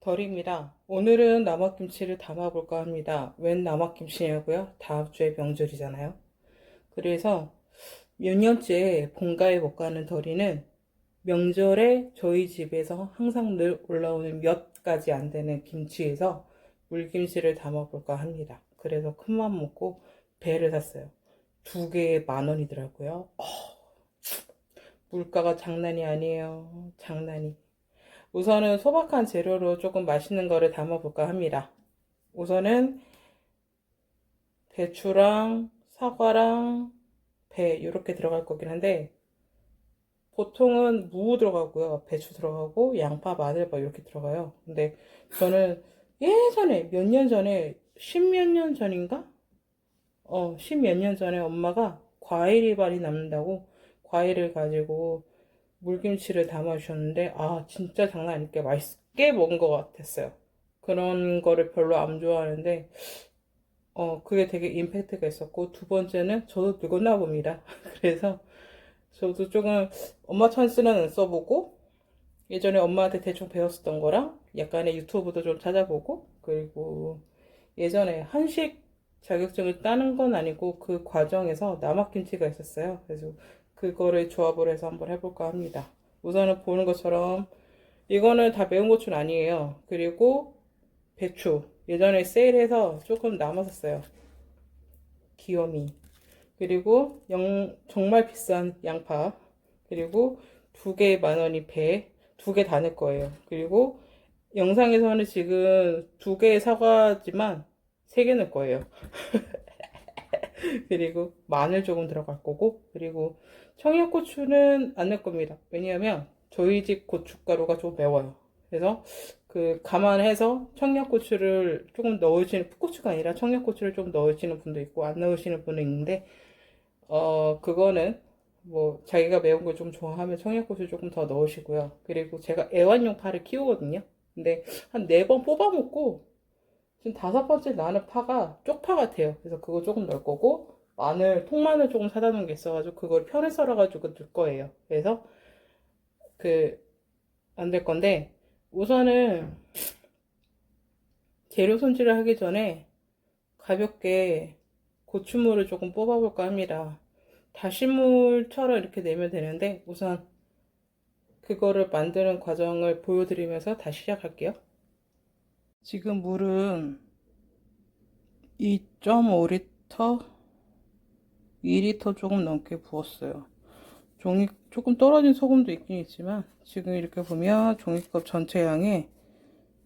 덜입니다. 오늘은 남학김치를 담아볼까 합니다. 웬 남학김치냐고요? 다음 주에 명절이잖아요. 그래서 몇 년째 본가에 못 가는 덜이는 명절에 저희 집에서 항상 늘 올라오는 몇 가지 안 되는 김치에서 물김치를 담아볼까 합니다. 그래서 큰맘 먹고 배를 샀어요. 두 개에 10,000원이더라고요. 물가가 장난이 아니에요. 장난이. 우선은 소박한 재료로 조금 맛있는 거를 담아볼까 합니다. 우선은 배추랑 사과랑 배 이렇게 들어갈 거긴 한데 보통은 무 들어가고요. 배추 들어가고 양파, 마늘 막 이렇게 들어가요. 근데 저는 예전에 몇 년 전에 십몇 년 전인가? 십몇 년 전에 엄마가 과일이 많이 남는다고 과일을 가지고 물김치를 담아주셨는데 진짜 장난 아니게 맛있게 먹은 것 같았어요. 그런 거를 별로 안 좋아하는데 그게 되게 임팩트가 있었고, 두 번째는 저도 늙었나 봅니다. 그래서 저도 조금 엄마 찬스는 써보고, 예전에 엄마한테 대충 배웠었던 거랑 약간의 유튜브도 좀 찾아보고, 그리고 예전에 한식 자격증을 따는 건 아니고 그 과정에서 남학김치가 있었어요. 그래서 그거를 조합을 해서 한번 해볼까 합니다. 우선은 보는 것처럼 이거는 다 매운 고추는 아니에요. 그리고 배추 예전에 세일해서 조금 남았었어요. 귀요미. 그리고 정말 비싼 양파. 그리고 두 개에 10,000원이 배. 두 개 다 넣을 거예요. 그리고 영상에서는 지금 두 개의 사과지만 세 개 넣을 거예요. 그리고 마늘 조금 들어갈 거고, 그리고 청양고추는 안 넣을 겁니다. 왜냐하면 저희 집 고춧가루가 좀 매워요. 그래서 감안해서 청양고추를 조금 넣으시는, 풋고추가 아니라 청양고추를 좀 넣으시는 분도 있고 안 넣으시는 분도 있는데, 그거는 뭐 자기가 매운 걸 좀 좋아하면 청양고추 조금 더 넣으시고요. 그리고 제가 애완용 파를 키우거든요. 근데 한 4번 뽑아 먹고 지금 5번째 나는 파가 쪽파 같아요. 그래서 그거 조금 넣을 거고, 마늘, 통마늘 조금 사다 놓은 게 있어가지고 그걸 편에 썰어가지고 넣을 거예요. 그래서 안 될 건데, 우선은 재료 손질을 하기 전에 가볍게 고추물을 조금 뽑아볼까 합니다. 다시물처럼 이렇게 내면 되는데, 우선 그거를 만드는 과정을 보여드리면서 다시 시작할게요. 지금 물은 2.5리터, 2리터 조금 넘게 부었어요. 조금 떨어진 소금도 있긴 있지만, 지금 이렇게 보면 종이컵 전체 양의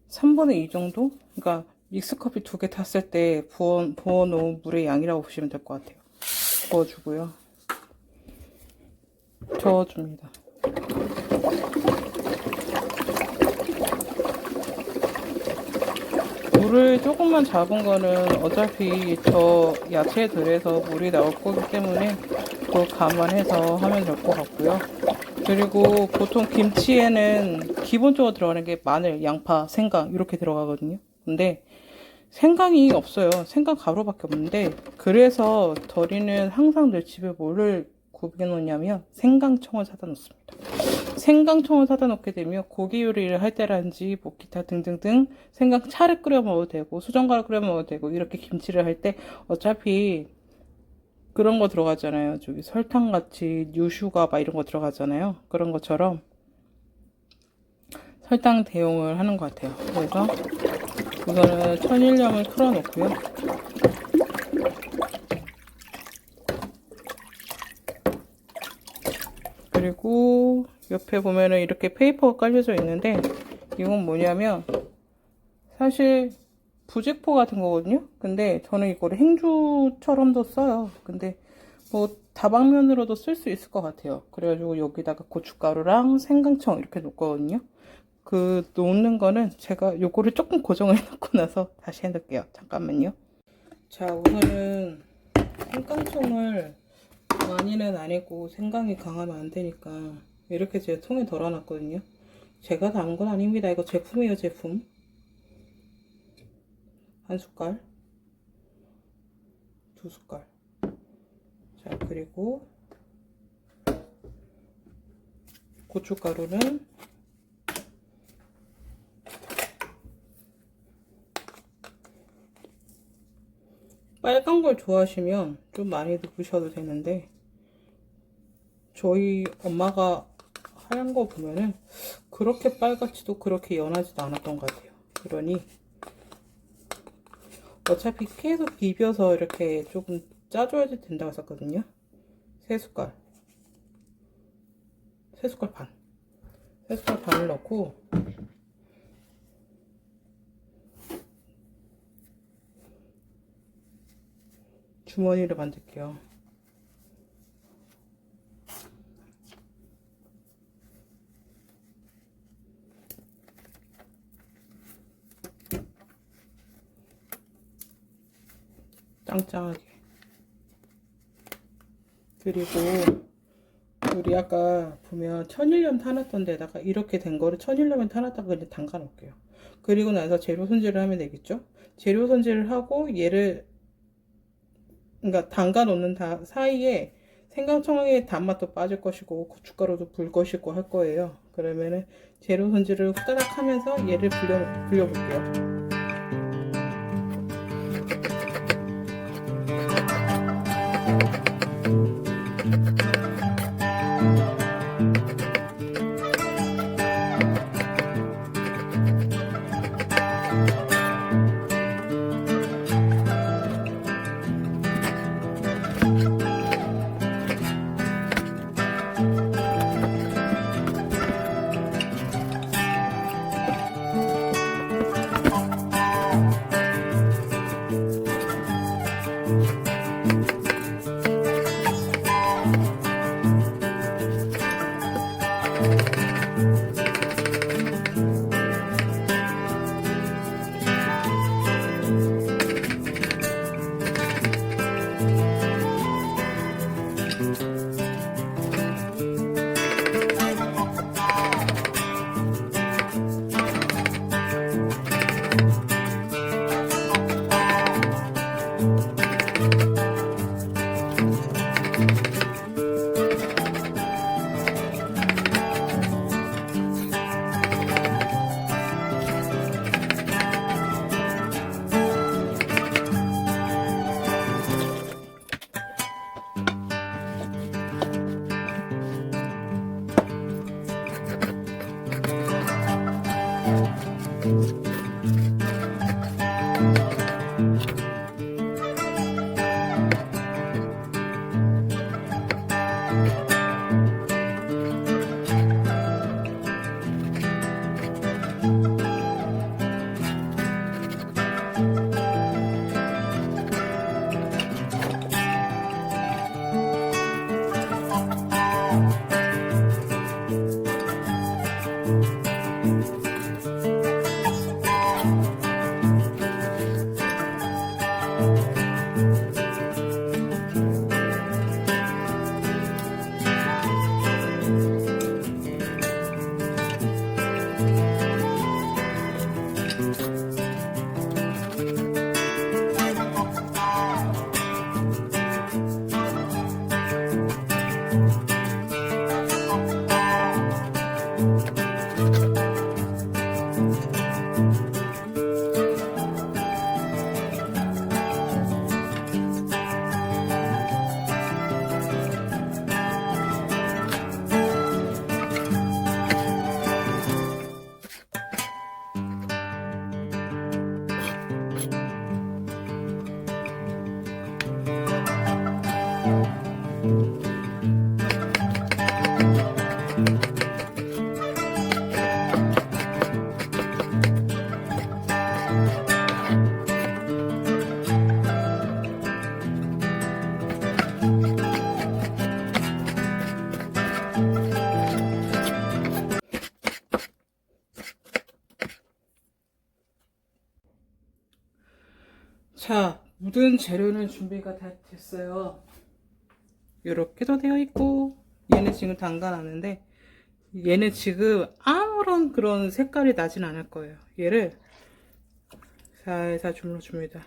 3분의 2 정도? 그러니까 믹스커피 2개 탔을 때 부어놓은 물의 양이라고 보시면 될 것 같아요. 부어주고요. 저어줍니다. 물을 조금만 잡은 거는 어차피 저 야채들에서 물이 나올 거기 때문에 그걸 감안해서 하면 될 것 같고요. 그리고 보통 김치에는 기본적으로 들어가는 게 마늘, 양파, 생강 이렇게 들어가거든요. 근데 생강이 없어요. 생강 가루밖에 없는데, 그래서 덜이는 항상 늘 집에 뭐를 구비해 놓냐면 생강청을 사다 놓습니다. 생강청을 사다 놓게 되면 고기 요리를 할 때라든지 뭐 기타 등등등 생강차를 끓여 먹어도 되고 수정과를 끓여 먹어도 되고, 이렇게 김치를 할 때 어차피 그런 거 들어가잖아요. 저기 설탕같이 유슈가 막 이런 거 들어가잖아요. 그런 것처럼 설탕 대용을 하는 것 같아요. 그래서 이거는 천일염을 풀어 놓고요. 그리고 옆에 보면은 이렇게 페이퍼가 깔려져 있는데, 이건 뭐냐면 사실 부직포 같은 거거든요. 근데 저는 이거를 행주처럼도 써요. 근데 뭐 다방면으로도 쓸 수 있을 것 같아요. 그래가지고 여기다가 고춧가루랑 생강청 이렇게 놓거든요. 그 놓는 거는 제가 요거를 조금 고정을 해놓고 나서 다시 해놓을게요. 잠깐만요. 자, 우선은 생강청을 많이는 아니고 생강이 강하면 안 되니까 이렇게 제가 통에 덜어놨거든요. 제가 담은 건 아닙니다. 이거 제품이에요, 제품. 한 숟갈, 두 숟갈. 자, 그리고 고춧가루는 빨간 걸 좋아하시면 좀 많이 넣으셔도 되는데, 저희 엄마가 하얀 거 보면은 그렇게 빨갛지도 그렇게 연하지도 않았던 것 같아요. 그러니 어차피 계속 비벼서 이렇게 조금 짜줘야 된다고 했었거든요. 3숟갈, 3숟갈 반, 3숟갈 반을 넣고 주머니를 만들게요. 짱짱하게. 그리고 우리 아까 보면 천일염 타놨던 데다가 이렇게 된 거를 천일염에 타놨다가 그냥 담가 놓을게요. 그리고 나서 재료 손질을 하면 되겠죠. 재료 손질을 하고 얘를 그러니까 담가 놓는 사이에 생강청의 단맛도 빠질 것이고 고춧가루도 불 것이고 할 거예요. 그러면은 재료 손질을 후다닥 하면서 얘를 불려볼게요. 자, 모든 재료는 준비가 다 됐어요. 이렇게도 되어 있고, 얘는 지금 담가놨는데, 얘는 지금 아무런 그런 색깔이 나진 않을 거예요. 얘를 살살 주물러줍니다.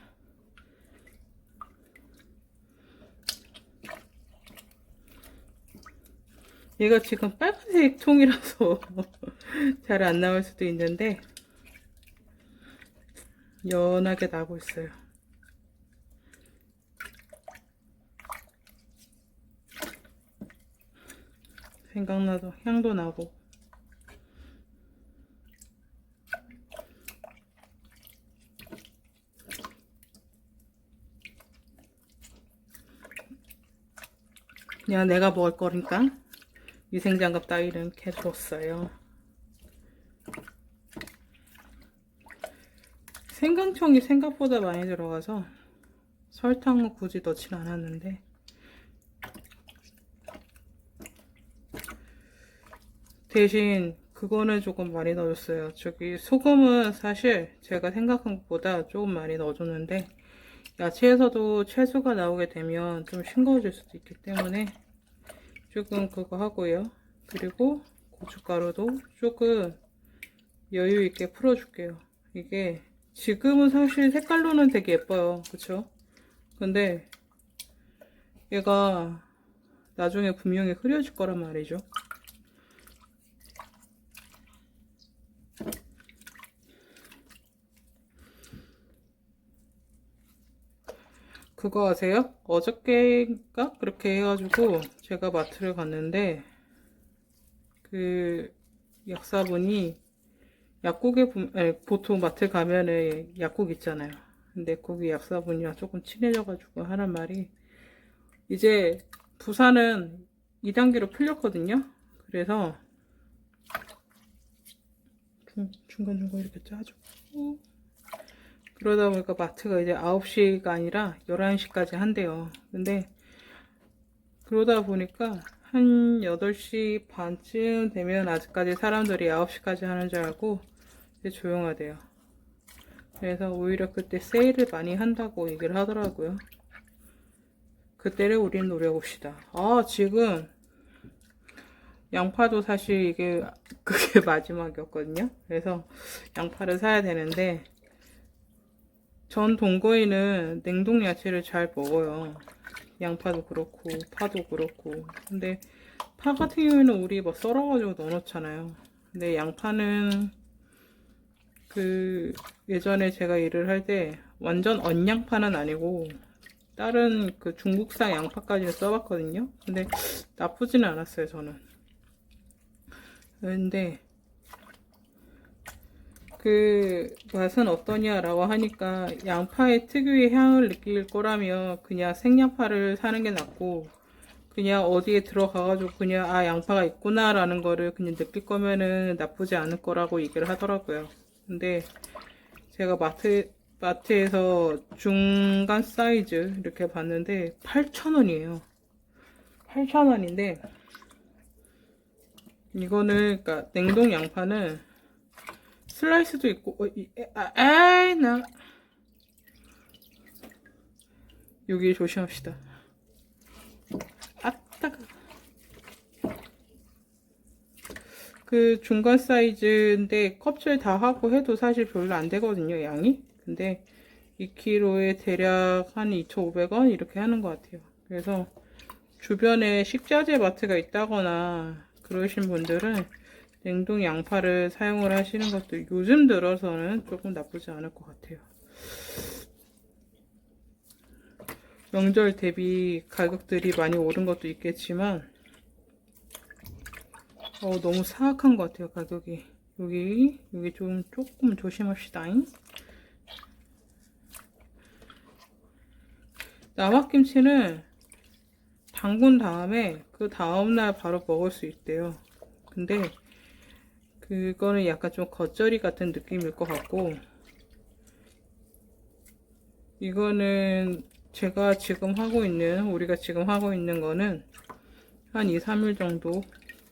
얘가 지금 빨간색 통이라서 잘 안 나올 수도 있는데, 연하게 나고 있어요. 생각나도 향도 나고. 그냥 내가 먹을 거니까 위생장갑 따위는 캐줬어요. 생강청이 생각보다 많이 들어가서 설탕은 굳이 넣진 않았는데, 대신 그거는 조금 많이 넣어줬어요. 저기 소금은 사실 제가 생각한 것보다 조금 많이 넣어줬는데, 야채에서도 채소가 나오게 되면 좀 싱거워질 수도 있기 때문에 조금 그거 하고요. 그리고 고춧가루도 조금 여유 있게 풀어줄게요. 이게 지금은 사실 색깔로는 되게 예뻐요. 그쵸? 근데 얘가 나중에 분명히 흐려질 거란 말이죠. 그거 아세요? 어저께인가? 그렇게 해가지고 제가 마트를 갔는데 그 약사분이 약국에 보통 마트 가면은 약국 있잖아요. 근데 거기 약사분이랑 조금 친해져가지고 하는 말이, 이제 부산은 2단계로 풀렸거든요. 그래서 중간중간 이렇게 짜주고, 그러다 보니까 마트가 이제 9시가 아니라 11시까지 한대요. 근데 그러다 보니까 한 8시 반쯤 되면 아직까지 사람들이 9시까지 하는 줄 알고 이제 조용하대요. 그래서 오히려 그때 세일을 많이 한다고 얘기를 하더라고요. 그때를 우린 노려봅시다. 지금 양파도 사실 이게 그게 마지막이었거든요. 그래서 양파를 사야 되는데, 전 동거인은 냉동 야채를 잘 먹어요. 양파도 그렇고 파도 그렇고. 근데 파 같은 경우에는 우리 뭐 썰어가지고 넣어놓잖아요. 근데 양파는 그 예전에 제가 일을 할 때 완전 언양파는 아니고 다른 그 중국산 양파까지 써봤거든요. 근데 나쁘지는 않았어요, 저는. 근데 그 맛은 어떠냐라고 하니까, 양파의 특유의 향을 느낄 거라면 그냥 생양파를 사는 게 낫고, 그냥 어디에 들어가가지고 그냥 양파가 있구나 라는 거를 그냥 느낄 거면은 나쁘지 않을 거라고 얘기를 하더라고요. 근데 제가 마트에서 중간 사이즈 이렇게 봤는데 8,000원이에요. 8,000원인데 이거는, 그러니까 냉동 양파는 슬라이스도 있고, 나 여기 조심합시다. 따가. 그 중간 사이즈인데 껍질 다 하고 해도 사실 별로 안 되거든요, 양이. 근데 2kg에 대략 한 2,500원 이렇게 하는 것 같아요. 그래서 주변에 식자재 마트가 있다거나 그러신 분들은 냉동 양파를 사용을 하시는 것도 요즘 들어서는 조금 나쁘지 않을 것 같아요. 명절 대비 가격들이 많이 오른 것도 있겠지만 너무 사악한 것 같아요, 가격이. 여기 조금 조심합시다잉. 남학김치는 담근 다음에 그 다음날 바로 먹을 수 있대요. 근데 그거는 약간 좀 겉절이 같은 느낌일 것 같고, 이거는 우리가 지금 하고 있는 거는 한 2, 3일 정도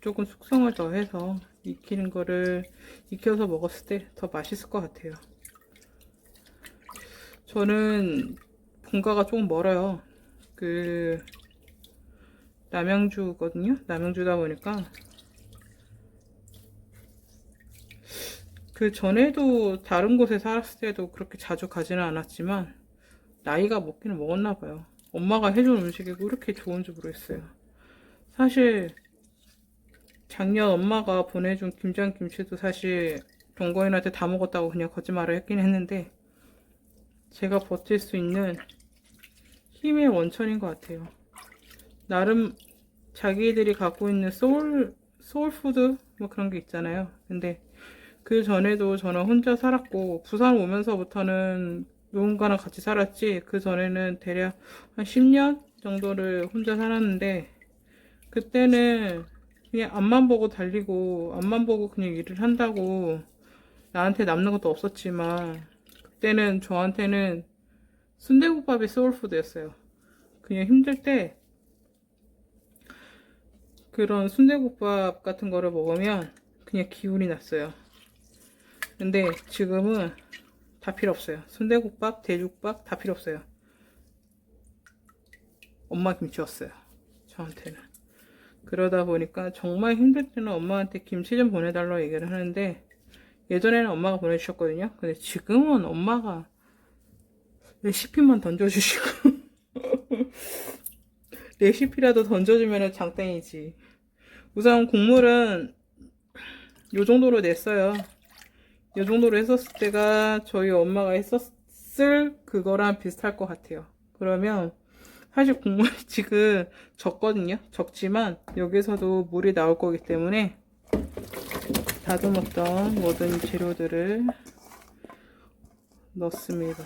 조금 숙성을 더 해서 익혀서 먹었을 때 더 맛있을 것 같아요. 저는 본가가 조금 멀어요. 남양주거든요. 남양주다 보니까 그 전에도 다른 곳에 살았을 때도 그렇게 자주 가지는 않았지만 나이가 먹기는 먹었나 봐요. 엄마가 해준 음식이 왜 이렇게 좋은지 모르겠어요. 사실 작년 엄마가 보내준 김장김치도 사실 동거인한테 다 먹었다고 그냥 거짓말을 했긴 했는데, 제가 버틸 수 있는 힘의 원천인 것 같아요. 나름 자기들이 갖고 있는 소울푸드 뭐 그런 게 있잖아요. 근데 그 전에도 저는 혼자 살았고, 부산 오면서부터는 누군가랑 같이 살았지, 그 전에는 대략 한 10년 정도를 혼자 살았는데, 그때는 그냥 앞만 보고 달리고, 앞만 보고 그냥 일을 한다고, 나한테 남는 것도 없었지만, 그때는 저한테는 순대국밥이 소울푸드였어요. 그냥 힘들 때 그런 순대국밥 같은 거를 먹으면 그냥 기운이 났어요. 근데 지금은 다 필요 없어요. 순대국밥, 돼지국밥 다 필요 없어요. 엄마 김치였어요. 저한테는. 그러다 보니까 정말 힘들 때는 엄마한테 김치 좀 보내달라고 얘기를 하는데, 예전에는 엄마가 보내주셨거든요. 근데 지금은 엄마가 레시피만 던져주시고 레시피라도 던져주면 장땡이지. 우선 국물은 요 정도로 냈어요. 요 정도로 했었을 때가 저희 엄마가 했었을 그거랑 비슷할 것 같아요. 그러면 사실 국물이 지금 적거든요. 적지만 여기서도 물이 나올 거기 때문에 다듬었던 모든 재료들을 넣습니다.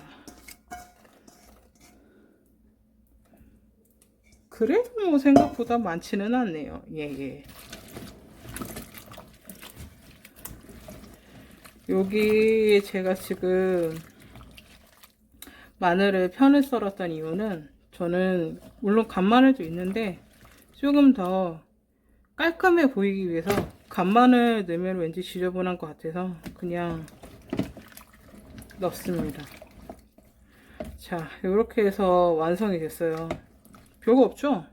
그래도 뭐 생각보다 많지는 않네요. 예. 여기 제가 지금 마늘을 편을 썰었던 이유는, 저는 물론 간마늘도 있는데 조금 더 깔끔해 보이기 위해서 간마늘 넣으면 왠지 지저분한 것 같아서 그냥 넣습니다. 자, 이렇게 해서 완성이 됐어요. 별거 없죠?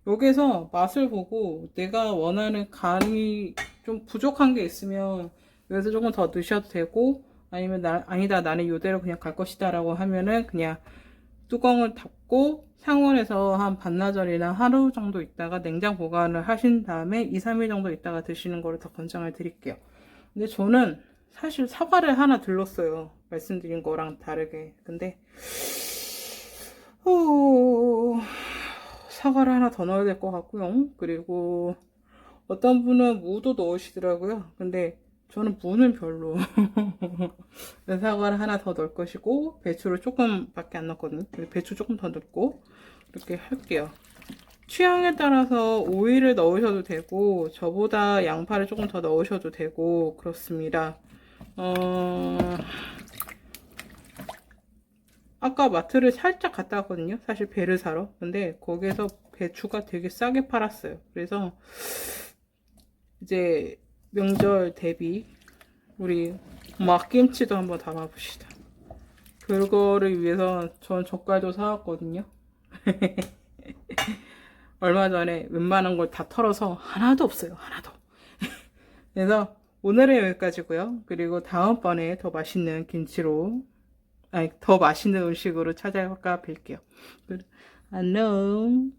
여기서 맛을 보고 내가 원하는 간이 좀 부족한 게 있으면 여기서 조금 더 넣으셔도 되고, 아니면 아니다, 나는 이대로 그냥 갈 것이다 라고 하면은 그냥 뚜껑을 닫고 상온에서 한 반나절이나 하루 정도 있다가 냉장 보관을 하신 다음에 2, 3일 정도 있다가 드시는 거를 더 권장을 드릴게요. 근데 저는 사실 사과를 하나 들렀어요. 말씀드린 거랑 다르게. 근데 사과를 하나 더 넣어야 될 것 같고요. 그리고 어떤 분은 무도 넣으시더라고요. 근데 저는 무는 별로. 사과를 하나 더 넣을 것이고, 배추를 조금밖에 안 넣었거든요. 배추 조금 더 넣고 이렇게 할게요. 취향에 따라서 오이를 넣으셔도 되고, 저보다 양파를 조금 더 넣으셔도 되고 그렇습니다. 아까 마트를 살짝 갔다 왔거든요. 사실 배를 사러. 근데 거기에서 배추가 되게 싸게 팔았어요. 그래서 이제 명절 대비 우리 막김치도 한번 담아봅시다. 그거를 위해서 전 젓갈도 사왔거든요. 얼마 전에 웬만한 걸 다 털어서 하나도 없어요. 하나도. 그래서 오늘은 여기까지고요. 그리고 다음번에 더 맛있는 김치로, 아니 더 맛있는 음식으로 찾아가 뵐게요. 안녕.